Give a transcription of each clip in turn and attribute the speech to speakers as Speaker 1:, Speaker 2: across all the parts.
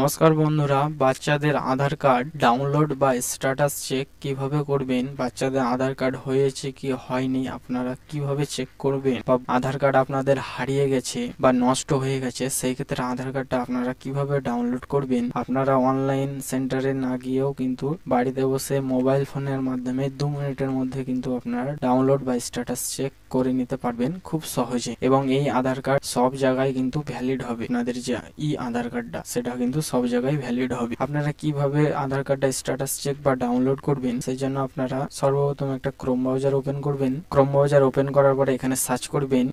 Speaker 1: নমস্কার বন্ধুরা, বাচ্চাদের আধার কার্ড ডাউনলোড বা স্ট্যাটাস চেক কিভাবে করবেন, বাচ্চাদের আধার কার্ড হয়েছে কি হয়নি আপনারা কিভাবে চেক করবেন, বা আধার কার্ড আপনাদের হারিয়ে গেছে বা নষ্ট হয়ে গেছে সেই ক্ষেত্রে আধার কার্ডটা আপনারা কিভাবে ডাউনলোড করবেন। আপনারা অনলাইন সেন্টারে না গিয়েও কিন্তু বাড়িতে বসে মোবাইল ফোনের মাধ্যমে 2 মিনিটের মধ্যে কিন্তু আপনারা ডাউনলোড বা স্ট্যাটাস চেক করে নিতে পারবেন খুব সহজে। এবং এই আধার কার্ড সব জায়গায় কিন্তু ভ্যালিড হবে। আপনাদের যে আধার কার্ডটা সেটা কিন্তু সব জায়গায় ভ্যালিড হবে। আপনারা কিভাবে আধার কার্ডটা স্ট্যাটাস চেক বা ডাউনলোড করবেন, সেই জন্য আপনারা সর্বপ্রথম একটা ক্রোম ব্রাউজার ওপেন করবেন। ক্রোম ব্রাউজার ওপেন করার পরে এখানে সার্চ করবেন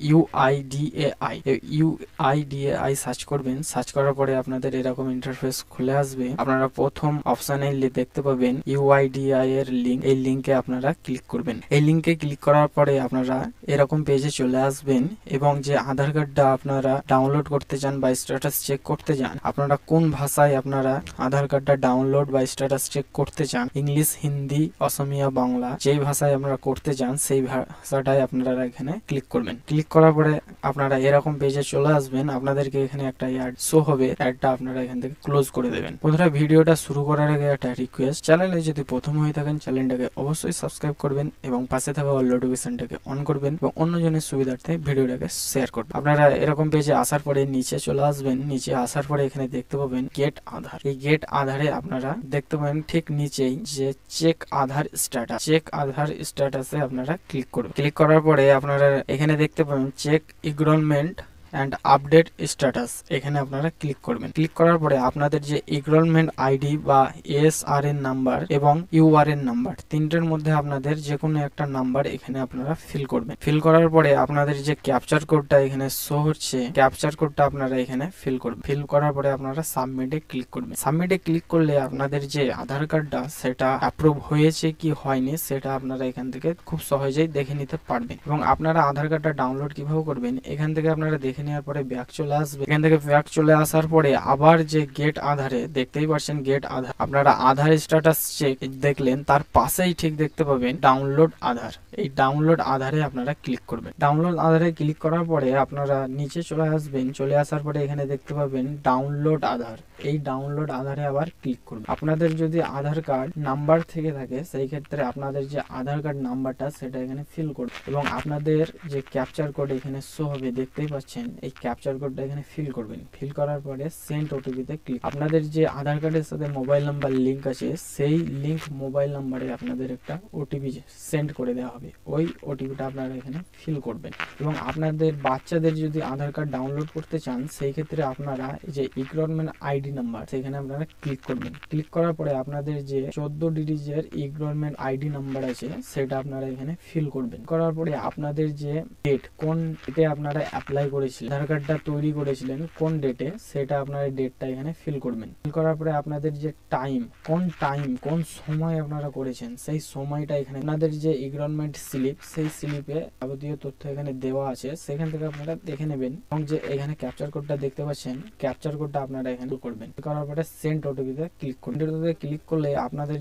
Speaker 1: ইউআইডিএআই সার্চ করবেন। সার্চ করার পরে আপনাদের এরকম ইন্টারফেস খুলে আসবে। আপনারা প্রথম অপশনে দেখতে পাবেন ইউআইডিএআই এর লিঙ্ক। এই লিঙ্কে আপনারা ক্লিক করবেন। এই লিঙ্কে ক্লিক করার পরে আপনারা এরকম পেজে চলে আসবেন এবং যে আধার কার্ডটা আপনারা ডাউনলোড করতে চান বা স্ট্যাটাস চেক করতে চান, আপনারা কোন ভাষায় আপনারা আধার কার্ডটা ডাউনলোড বা স্ট্যাটাস চেক করতে চান, ইংলিশ, হিন্দি, অসমিয়া, বাংলা, যেই ভাষায় আপনারা করতে চান সেই ভাষাটাই আপনারা এখানে ক্লিক করবেন। ক্লিক করার পরে আপনারা এরকম পেজে চলে আসবেন। আপনাদেরকে এখানে একটা অ্যাড শো হবে, অ্যাডটা আপনারা এখান থেকে ক্লোজ করে দেবেন। বন্ধুরা, ভিডিওটা শুরু করার আগে একটা রিকোয়েস্ট, চ্যানেলে যদি প্রথম হয়ে থাকেন চ্যানেলটাকে অবশ্যই সাবস্ক্রাইব করবেন এবং পাশে থাকা অল নোটিফিকেশনটাকে অন করবেন এবং অন্যজনের সুবিধার্থে ভিডিওটাকে শেয়ার করবেন। আপনারা এরকম পেজে আসার পরে নিচে চলে আসবেন। নিচে আসার পরে এখানে দেখতে পাবেন গেট আধার। এই গেট আধারে আপনারা দেখতে পাবেন ঠিক নিচেই যে চেক আধার স্ট্যাটাস। চেক আধার স্ট্যাটাসে আপনারা ক্লিক করবেন। ক্লিক করার পরে আপনারা এখানে দেখতে পাবেন check enrolment and update status. এখানে আপনারা ক্লিক করবেন। ক্লিক করার পরে আপনাদের যে এনরোলমেন্ট আইডি বা এসআরএন নাম্বার এবং ইউআরএন নাম্বার, তিনটের মধ্যে আপনাদের যে কোনো একটা নাম্বার এখানে আপনারা ফিল করবেন। ফিল করার পরে আপনাদের যে ক্যাপচার কোডটা এখানে শো হচ্ছে, ক্যাপচার কোডটা আপনারা এখানে ফিল করবেন। ফিল করার পরে আপনারা সাবমিটে ক্লিক করবেন। সাবমিটে ক্লিক করলে আপনাদের যে আধার কার্ডটা সেটা অ্যাপ্রুভ হয়েছে কি হয়নি সেটা আপনারা এখান থেকে খুব সহজেই দেখে নিতে পারবেন। এবং আপনারা আধার কার্ডটা ডাউনলোড কিভাবে করবেন, এখান থেকে আপনারা দেখে নেওয়ার পরে ব্যাক চলে আসবে। এখান থেকে ব্যাক চলে আসার পরে আবার যে গেট আধারে দেখতেই পাচ্ছেন গেট আধার, আপনারা আধার স্ট্যাটাস চেক দেখলেন, তার পাশেই ঠিক দেখতে পাবেন ডাউনলোড আধার। এই ডাউনলোড আধারে আপনারা ক্লিক করবেন। ডাউনলোড আধারে ক্লিক করার পরে আপনারা নিচে চলে আসবেন। চলে আসার পরে এখানে দেখতে পাবেন ডাউনলোড আধার। এই ডাউনলোড আধারে আবার ক্লিক করবেন। আপনাদের যদি আধার কার্ড নাম্বার থেকে থাকে সেই ক্ষেত্রে আপনাদের যে আধার কার্ড নাম্বারটা সেটা এখানে ফিল করবেন এবং আপনাদের যে ক্যাপচার কোড এখানে শো হবে দেখতেই পাচ্ছেন, এই ক্যাপচার কোডটা এখানে ফিল করবেন। ফিল করার পরে সেন্ড ওটিপিতে ক্লিক। আপনাদের যে আধার কার্ডের সাথে মোবাইল নাম্বার লিংক আছে সেই লিংক মোবাইল নাম্বারে আপনাদের একটা ওটিপি সেন্ড করে দেওয়া হবে। ওই ওটিপিটা আপনারা এখানে ফিল করবেন। এবং আপনাদের বাচ্চাদের যদি আধার কার্ড ডাউনলোড করতে চান সেই ক্ষেত্রে আপনারা যে এনরোলমেন্ট আইডি নাম্বার সেখানে আপনারা ক্লিক করবেন। ক্লিক করার পরে আপনাদের যে 14 ডিজিটের এনরোলমেন্ট আইডি নাম্বার আছে সেটা আপনারা এখানে ফিল করবেন। করার পরে আপনাদের যে ডেট, কোন ডেটে আপনারা অ্যাপ্লাই করেছিলেন, আধার কার্ডটা তৈরি করেছিলেন কোন ডেটে, সেটা আপনারা ডেটটা এখানে ফিল করবেন। ফিল করার পরে আপনাদের যে টাইম, কোন সময় আপনারা করেছেন সেই সময়টা এখানে, আপনাদের যে এনরোলমেন্ট স্লিপ সেই স্লিপে যাবতীয় তথ্য এখানে দেওয়া আছে, সেখান থেকে আপনারা দেখে নেবেন। এবং যে এখানে ক্যাপচার কোডটা দেখতে পাচ্ছেন, ক্যাপচার কোডটা আপনারা এখানে করবেন। করার পরে সেন্ড ওটিপিতে ক্লিক করবেন। ক্লিক করলে আপনাদের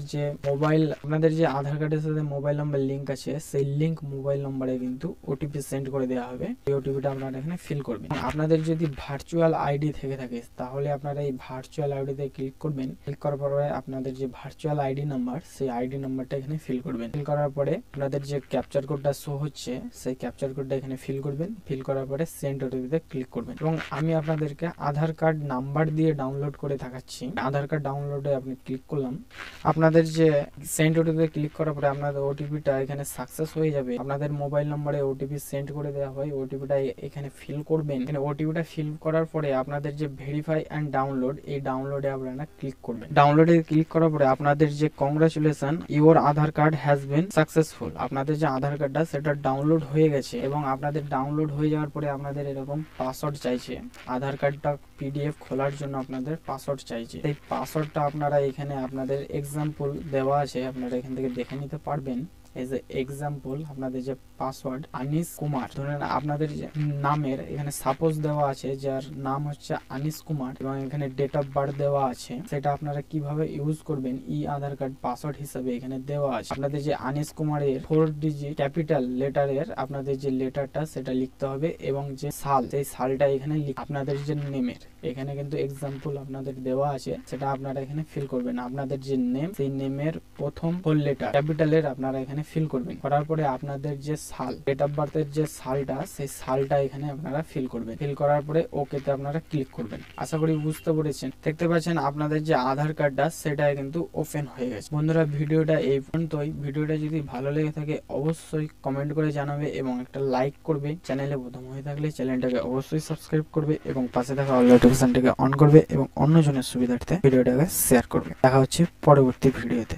Speaker 1: যে আধার কার্ডের সাথে মোবাইল নাম্বার লিংক আছে সেই লিংক মোবাইল নাম্বারে কিন্তু ওটিপি সেন্ড করে দেওয়া হবে। এই ওটিপিটা আপনারা এখানে ফিল করবেন। আপনাদের যদি ভার্চুয়াল আইডি থেকে থাকে তাহলে আপনারা এই ভার্চুয়াল আইডিতে ক্লিক করবেন। ক্লিক করার পরে আপনাদের যে ভার্চুয়াল আইডি নাম্বার সেই আইডি নাম্বারটা এখানে ফিল করবেন। ফিল করার পরে আপনাদের যে ক্যাপচার কোডটা শো হচ্ছে সেই ক্যাপচার কোডটা এখানে ফিল করবেন। ফিল করার পরে সেন্ড ওটিপিতে ক্লিক করবেন। এবং আমি আপনাদেরকে আধার কার্ড নাম্বার দিয়ে ডাউনলোড করে দেখাচ্ছি। আধার কার্ড ডাউনলোডে আপনি ক্লিক করলাম। আপনাদের যে সেন্ড ওটিপিতে ক্লিক করার পরে আপনাদের ওটিপিটা এখানে সাকসেস হয়ে যাবে। আপনাদের মোবাইল নাম্বারে ওটিপি সেন্ড করে দেওয়া হয়। ওটিপিটা এখানে ফিল করবেন। এখানে ওটিপিটা ফিল করার পরে আপনাদের যে ভেরিফাই অ্যান্ড ডাউনলোড, এই ডাউনলোডে আপনারা ক্লিক করবেন। ডাউনলোডে ক্লিক করার পরে আপনাদের যে congratulation, your Aadhaar card has been successful, আপনাদের যে আধার কার্ডটা সেটা ডাউনলোড হয়ে গেছে। এবং আপনাদের ডাউনলোড হয়ে যাওয়ার পরে আপনাদের এরকম পাসওয়ার্ড চাইছে। আধার কার্ডটা পিডিএফ খোলার জন্য আপনাদের পাসওয়ার্ড চাইছে। এই পাসওয়ার্ডটা আপনারা এখানে আপনাদের এক্সাম্পল দেওয়া আছে, আপনারা এখান থেকে দেখে নিতে পারবেন। এজ এ এক্সাম্পল আপনাদের যে পাসওয়ার্ড আনিস কুমার, ধরেন আপনাদের যে নামের এখানে সাপোজ দেওয়া আছে যার নাম হচ্ছে আনিস কুমার এবং এখানে ডেট অফ বার্থ দেওয়া আছে, সেটা আপনারা কিভাবে ইউজ করবেন আধার কার্ড পাসওয়ার্ড হিসেবে এখানে দেওয়া আছে। আপনাদের যে আনিস কুমারের 4 ডিজিট ক্যাপিটাল লেটারের আপনাদের যে লেটারটা সেটা লিখতে হবে এবং যে সাল সেই সালটা এখানে আপনাদের যে নেমের এখানে কিন্তু এক্সাম্পল আপনাদের দেওয়া আছে, সেটা আপনারা এখানে ফিল করবেন। আপনাদের যে নেম সেই নেমের প্রথম 4 লেটার ক্যাপিটালের আপনারা এখানে ফিল করবেন। করার পরে আপনাদের যে সাল ডেট অফ বার্থের যে সালটা সেই সালটা এখানে আপনারা ফিল করবেন। ফিল করার পরে ওকেতে আপনারা ক্লিক করবেন। আশা করি বুঝতে পেরেছেন। দেখতে পাচ্ছেন আপনাদের যে আধার কার্ডটা সেটা কিন্তু ওপেন হয়ে গেছে। বন্ধুরা ভিডিওটা এই পর্যন্তই। ভিডিওটা যদি ভালো লেগে থাকে অবশ্যই কমেন্ট করে জানাবে এবং একটা লাইক করবে। চ্যানেলে প্রথম হয়ে থাকলে চ্যানেলটাকে অবশ্যই সাবস্ক্রাইব করবে এবং পাশে থাকা অল নোটিফিকেশনটাকে অন করবে এবং অন্যজনের সুবিধার্থে ভিডিওটাকে শেয়ার করবে। দেখা হচ্ছে পরবর্তী ভিডিওতে।